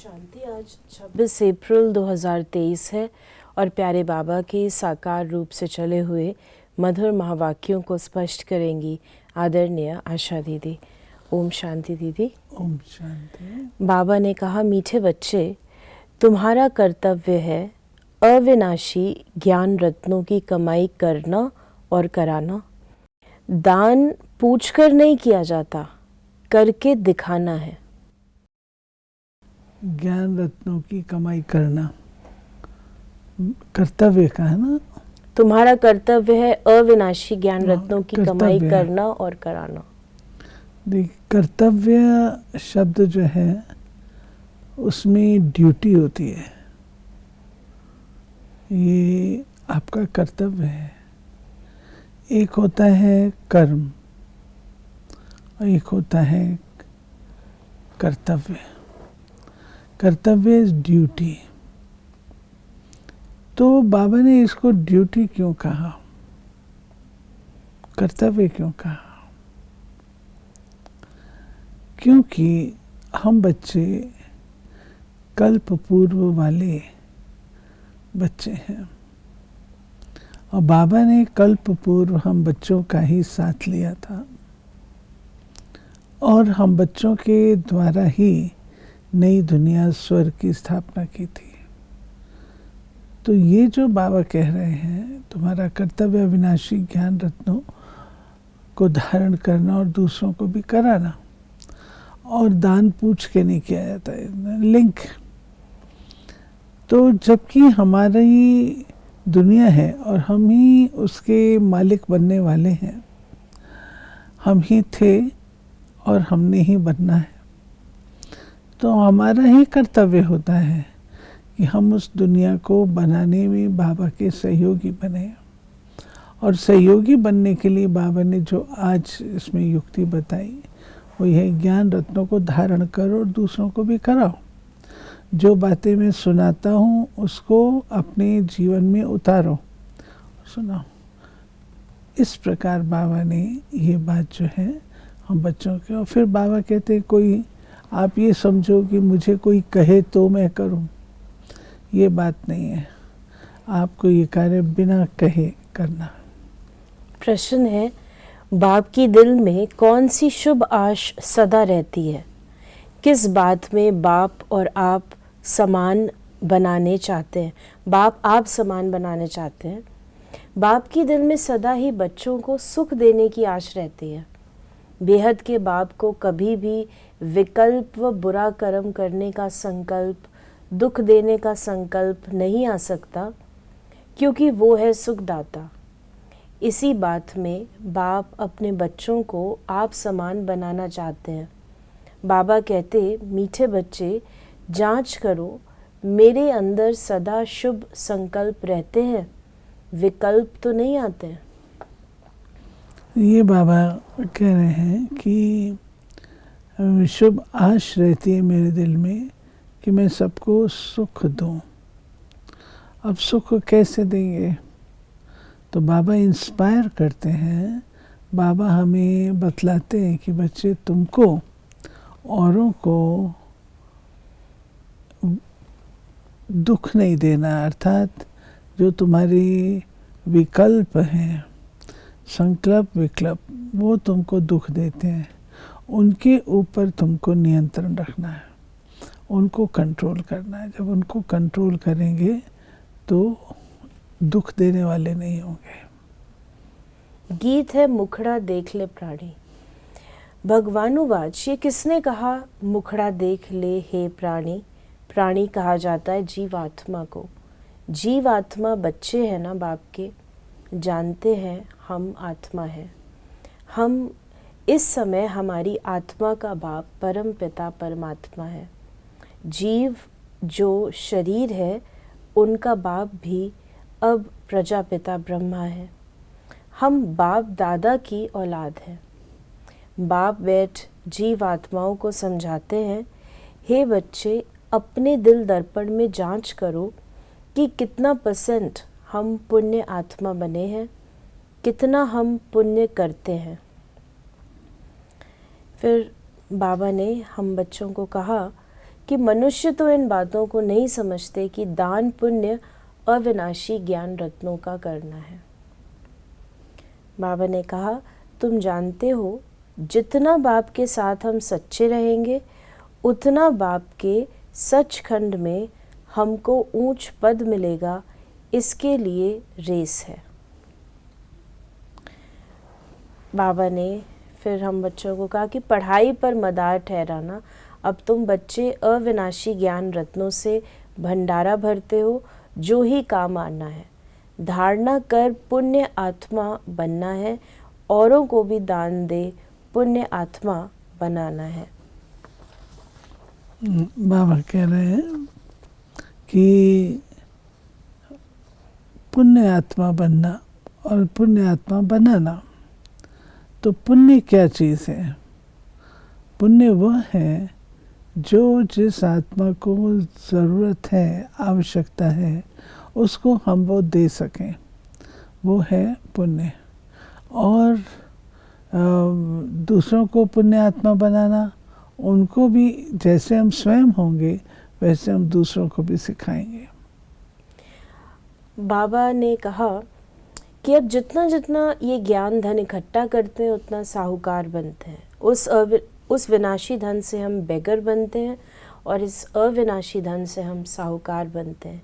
शांति। आज 26 अप्रैल 2023 है और प्यारे बाबा के साकार रूप से चले हुए मधुर महावाक्यों को स्पष्ट करेंगी आदरणीय आशा दीदी। ओम शांति दीदी। ओम शांति। बाबा ने कहा, मीठे बच्चे, तुम्हारा कर्तव्य है अविनाशी ज्ञान रत्नों की कमाई करना और कराना। दान पूछकर नहीं किया जाता, करके दिखाना है। ज्ञान रत्नों की कमाई करना कर्तव्य का है ना। तुम्हारा कर्तव्य है अविनाशी ज्ञान रत्नों की कमाई करना और कराना। देख, कर्तव्य शब्द जो है उसमें ड्यूटी होती है। ये आपका कर्तव्य है। एक होता है कर्म और एक होता है कर्तव्य। कर्तव्य इज ड्यूटी। तो बाबा ने इसको ड्यूटी क्यों कहा, कर्तव्य क्यों कहा? क्योंकि हम बच्चे कल्प पूर्व वाले बच्चे हैं और बाबा ने कल्प पूर्व हम बच्चों का ही साथ लिया था और हम बच्चों के द्वारा ही नई दुनिया स्वर्ग की स्थापना की थी। तो ये जो बाबा कह रहे हैं, तुम्हारा कर्तव्य अविनाशी ज्ञान रत्नों को धारण करना और दूसरों को भी कराना, और दान पूछ के नहीं किया जाता है। लिंक तो जबकि हमारी दुनिया है और हम ही उसके मालिक बनने वाले हैं, हम ही थे और हमने ही बनना है, तो हमारा ही कर्तव्य होता है कि हम उस दुनिया को बनाने में बाबा के सहयोगी बने। और सहयोगी बनने के लिए बाबा ने जो आज इसमें युक्ति बताई वो यह ज्ञान रत्नों को धारण करो और दूसरों को भी कराओ। जो बातें मैं सुनाता हूँ उसको अपने जीवन में उतारो, सुनाओ। इस प्रकार बाबा ने ये बात जो है हम बच्चों के, और फिर बाबा कहते हैं कोई आप ये समझो कि मुझे कोई कहे तो मैं करूं, ये बात नहीं है। आपको ये कार्य बिना कहे करना। प्रश्न है, बाप की दिल में कौन सी शुभ आश सदा रहती है? किस बात में बाप और आप समान बनाने चाहते हैं? बाप आप समान बनाने चाहते हैं। बाप की दिल में सदा ही बच्चों को सुख देने की आश रहती है। बेहद के बाप को कभी भी विकल्प व बुरा कर्म करने का संकल्प, दुख देने का संकल्प नहीं आ सकता, क्योंकि वो है सुखदाता। इसी बात में बाप अपने बच्चों को आप समान बनाना चाहते हैं। बाबा कहते, मीठे बच्चे, जांच करो, मेरे अंदर सदा शुभ संकल्प रहते हैं, विकल्प तो नहीं आते हैं। ये बाबा कह रहे हैं कि शुभ आश रहती है मेरे दिल में कि मैं सबको सुख दूं। अब सुख कैसे देंगे? तो बाबा इंस्पायर करते हैं। बाबा हमें बतलाते हैं कि बच्चे, तुमको औरों को दुख नहीं देना, अर्थात जो तुम्हारी विकल्प हैं, संकल्प विकल्प, वो तुमको दुख देते हैं, उनके ऊपर तुमको नियंत्रण रखना है, उनको कंट्रोल करना है। जब उनको कंट्रोल करेंगे तो दुख देने वाले नहीं होंगे। गीत है मुखड़ा देख ले प्राणी। भगवानुवाच, ये किसने कहा मुखड़ा देख ले हे प्राणी? प्राणी कहा जाता है जीवात्मा को। जीवात्मा बच्चे हैं ना बाप के, जानते हैं हम आत्मा है। हम इस समय हमारी आत्मा का बाप परम पिता परमात्मा है। जीव जो शरीर है उनका बाप भी अब प्रजापिता ब्रह्मा है। हम बाप दादा की औलाद हैं। बाप बैठ जीव आत्माओं को समझाते हैं, हे बच्चे, अपने दिल दर्पण में जांच करो कि कितना % हम पुण्य आत्मा बने हैं, कितना हम पुण्य करते हैं। फिर बाबा ने हम बच्चों को कहा कि मनुष्य तो इन बातों को नहीं समझते कि दान पुण्य अविनाशी ज्ञान रत्नों का करना है। बाबा ने कहा, तुम जानते हो जितना बाप के साथ हम सच्चे रहेंगे उतना बाप के सचखंड में हमको ऊंच पद मिलेगा, इसके लिए रेस है। बाबा ने फिर हम बच्चों को कहा कि पढ़ाई पर मदार ठहराना, अब तुम बच्चे अविनाशी ज्ञान रत्नों से भंडारा भरते हो जो ही काम आना है। धारणा कर पुण्य आत्मा बनना है, औरों को भी दान दे पुण्य आत्मा बनाना है। बाबा कह रहे हैं कि पुण्य आत्मा बनना और पुण्य आत्मा बनाना, तो पुण्य क्या चीज़ है? पुण्य वह है जो जिस आत्मा को ज़रूरत है, आवश्यकता है, उसको हम वो दे सकें, वो है पुण्य। और दूसरों को पुण्य आत्मा बनाना, उनको भी जैसे हम स्वयं होंगे वैसे हम दूसरों को भी सिखाएंगे। बाबा ने कहा कि अब जितना जितना ये ज्ञान धन इकट्ठा करते हैं उतना साहूकार बनते हैं। उस विनाशी धन से हम बेगर बनते हैं और इस अविनाशी धन से हम साहूकार बनते हैं।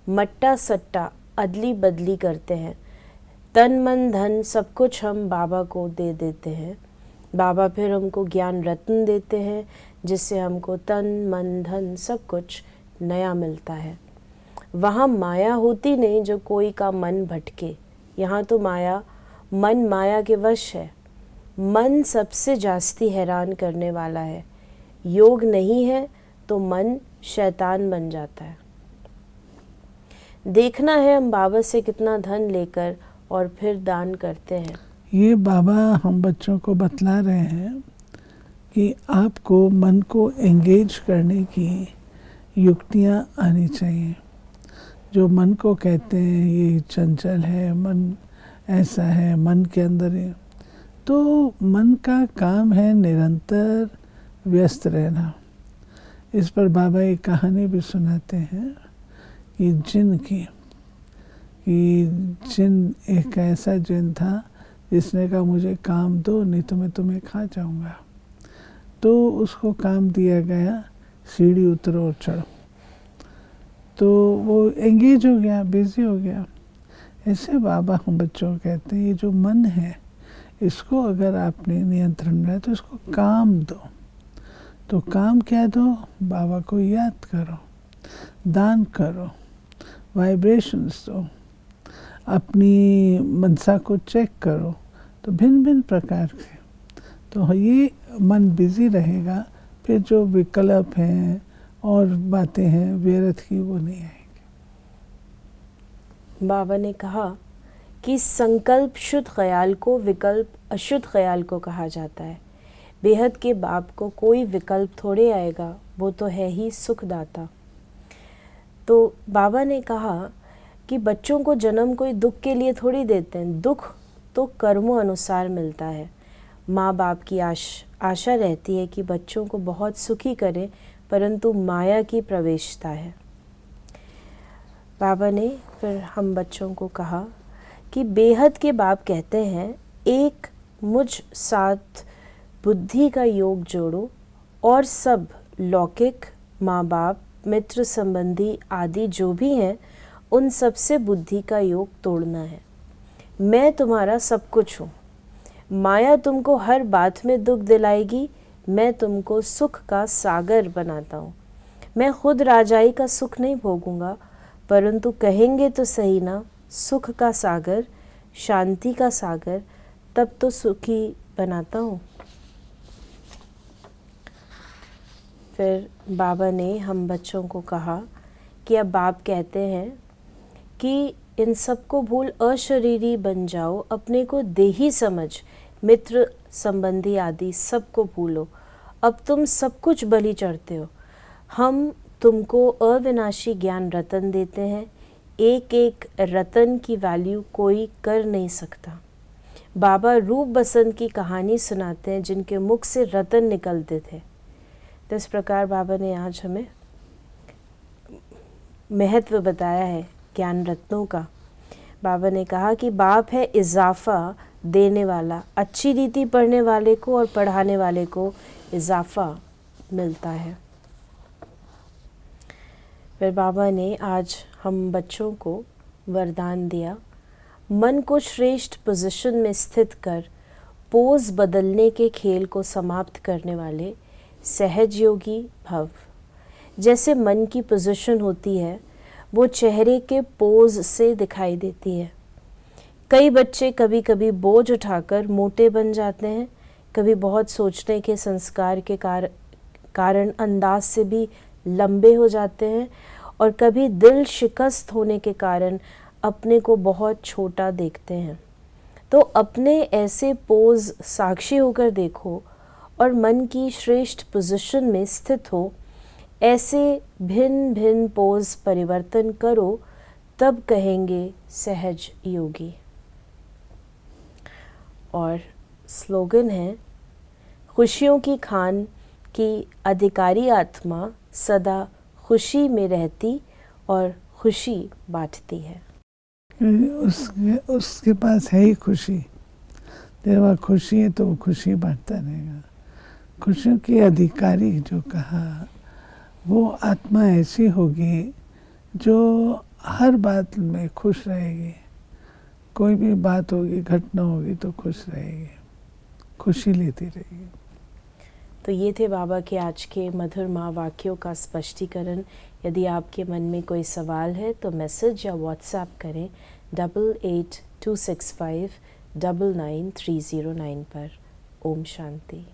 मट्टा सट्टा अदली बदली करते हैं, तन मन धन सब कुछ हम बाबा को दे देते हैं। बाबा फिर हमको ज्ञान रत्न देते हैं जिससे हमको तन मन धन सब कुछ नया मिलता है। वहाँ माया होती नहीं जो कोई का मन भटके, यहाँ तो मन माया के वश है। मन सबसे जास्ती हैरान करने वाला है। योग नहीं है तो मन शैतान बन जाता है। देखना है हम बाबा से कितना धन लेकर और फिर दान करते हैं। ये बाबा हम बच्चों को बतला रहे हैं कि आपको मन को एंगेज करने की युक्तियाँ आनी चाहिए। जो मन को कहते हैं ये चंचल है, मन ऐसा है, मन के अंदर है, तो मन का काम है निरंतर व्यस्त रहना। इस पर बाबा एक कहानी भी सुनाते हैं कि जिन एक ऐसा जिन था जिसने कहा मुझे काम दो नहीं तो मैं तुम्हें खा जाऊंगा। तो उसको काम दिया गया, सीढ़ी उतरो और चढ़ो। तो वो एंगेज हो गया, बिजी हो गया। ऐसे बाबा हम बच्चों को कहते हैं ये जो मन है इसको अगर आपने नियंत्रण में है तो इसको काम दो। तो काम क्या दो? बाबा को याद करो, दान करो, वाइब्रेशंस दो, अपनी मनसा को चेक करो। तो भिन्न भिन्न प्रकार के, तो ये मन बिजी रहेगा। फिर जो विकल्प हैं और बातें हैं व्यर्थ की, वो नहीं आएंगी। बाबा ने कहा कि संकल्प शुद्ध ख्याल को, विकल्प अशुद्ध ख्याल को कहा जाता है। बेहद के बाप को कोई विकल्प थोड़े आएगा, वो तो है ही सुखदाता। तो बाबा ने कहा कि बच्चों को जन्म कोई दुख के लिए थोड़ी देते हैं, दुख तो कर्मों अनुसार मिलता है। माँ बाप की आशा रहती है कि बच्चों को बहुत सुखी करें, परंतु माया की प्रवेशता है। बाबा ने फिर हम बच्चों को कहा कि बेहद के बाप कहते हैं एक मुझ साथ बुद्धि का योग जोड़ो और सब लौकिक माँ बाप मित्र संबंधी आदि जो भी हैं उन सब से बुद्धि का योग तोड़ना है। मैं तुम्हारा सब कुछ हूँ। माया तुमको हर बात में दुख दिलाएगी, मैं तुमको सुख का सागर बनाता हूँ। मैं खुद राजाई का सुख नहीं भोगूंगा, परंतु कहेंगे तो सही ना, सुख का सागर, शांति का सागर, तब तो सुखी बनाता हूँ। फिर बाबा ने हम बच्चों को कहा कि अब बाप कहते हैं कि इन सबको भूल अशरीरी बन जाओ, अपने को देही समझ, मित्र संबंधी आदि सबको भूलो। अब तुम सब कुछ बलि चढ़ते हो। हम तुमको अविनाशी ज्ञान रतन देते हैं। एक एक रतन की वैल्यू कोई कर नहीं सकता। बाबा रूप बसंत की कहानी सुनाते हैं जिनके मुख से रतन निकलते थे। तो इस प्रकार बाबा ने आज हमें महत्व बताया है ज्ञान रत्नों का। बाबा ने कहा कि बाप है इजाफा देने वाला, अच्छी रीति पढ़ने वाले को और पढ़ाने वाले को इजाफा मिलता है। फिर बाबा ने आज हम बच्चों को वरदान दिया, मन को श्रेष्ठ पोजीशन में स्थित कर पोज बदलने के खेल को समाप्त करने वाले सहज योगी भव। जैसे मन की पोजीशन होती है वो चेहरे के पोज से दिखाई देती है। कई बच्चे कभी कभी बोझ उठाकर मोटे बन जाते हैं, कभी बहुत सोचने के संस्कार के कारण अंदाज से भी लंबे हो जाते हैं, और कभी दिल शिकस्त होने के कारण अपने को बहुत छोटा देखते हैं। तो अपने ऐसे पोज साक्षी होकर देखो और मन की श्रेष्ठ पोजीशन में स्थित हो, ऐसे भिन्न भिन्न पोज परिवर्तन करो, तब कहेंगे सहज योगी। और स्लोगन है, खुशियों की खान की अधिकारी आत्मा सदा खुशी में रहती और खुशी बांटती है। उसके पास है ही खुशी, तेरे पास खुशी है तो वो खुशी बांटता रहेगा। खुशियों की अधिकारी जो कहा, वो आत्मा ऐसी होगी जो हर बात में खुश रहेगी। कोई भी बात होगी, घटना होगी तो खुश रहेगी, खुशी लेती रहेगी। तो ये थे बाबा के आज के मधुर माँ वाक्यों का स्पष्टीकरण। यदि आपके मन में कोई सवाल है तो मैसेज या व्हाट्सएप करें 8826599309 पर। ओम शांति।